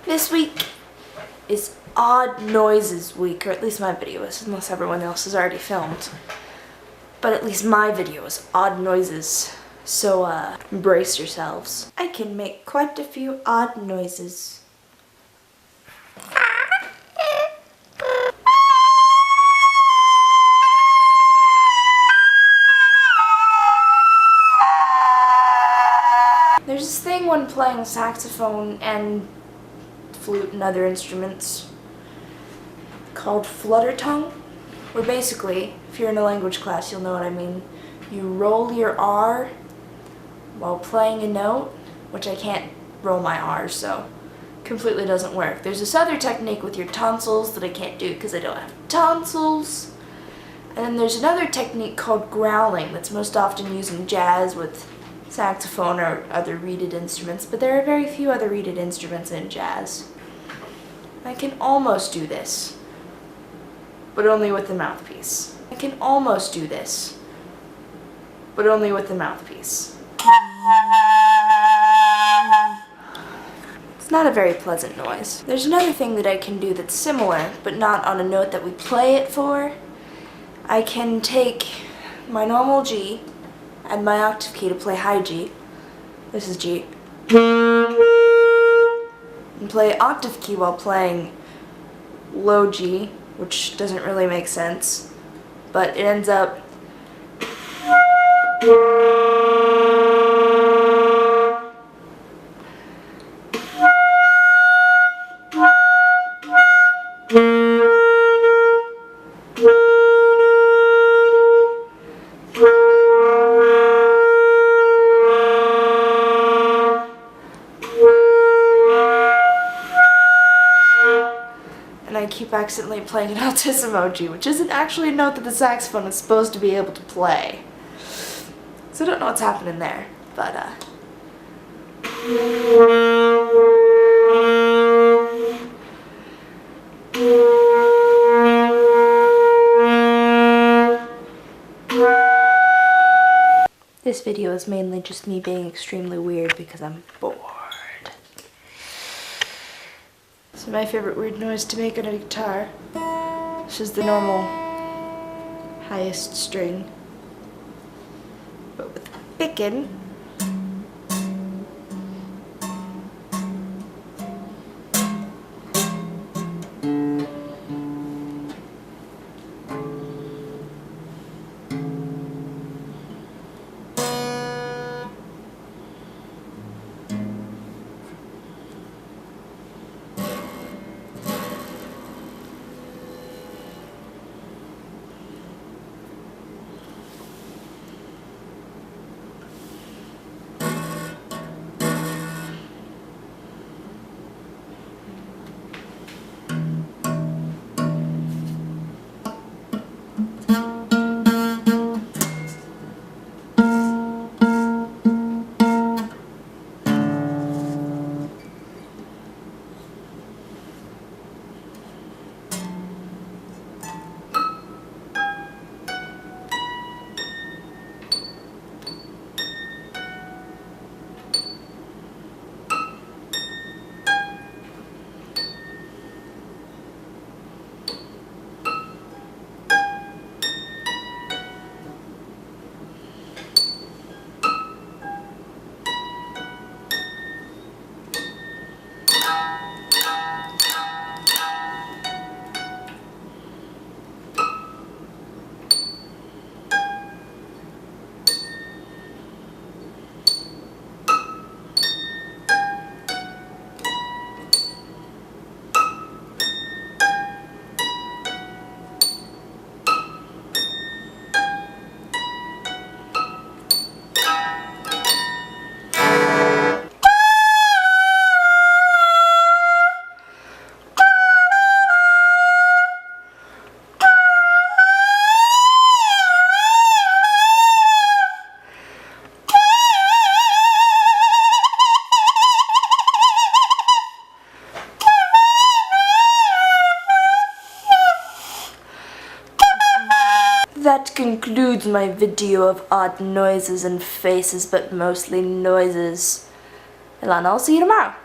This week is Odd Noises week, or at least my video is, unless everyone else has already filmed. But at least my video is Odd Noises, so brace yourselves. I can make quite a few odd noises. There's this thing when playing saxophone and flute and other instruments called flutter tongue, where basically, if you're in a language class, you'll know what I mean. You roll your R while playing a note, which I can't roll my R, so completely doesn't work. There's this other technique with your tonsils that I can't do because I don't have tonsils. And then there's another technique called growling that's most often used in jazz with saxophone or other reeded instruments, but there are very few other reeded instruments in jazz. I can almost do this, but only with the mouthpiece. I can almost do this, but only with the mouthpiece. It's not a very pleasant noise. There's another thing that I can do that's similar, but not on a note that we play it for. I can take my normal G, add my octave key to play high G. This is G. And play octave key while playing low G, which doesn't really make sense, but it ends up and I keep accidentally playing an altissimo G, which isn't actually a note that the saxophone is supposed to be able to play. So I don't know what's happening there, but this video is mainly just me being extremely weird because I'm bored. So my favorite weird noise to make on a guitar, this is the normal highest string, but with picking. That concludes my video of odd noises and faces, but mostly noises. And I'll see you tomorrow.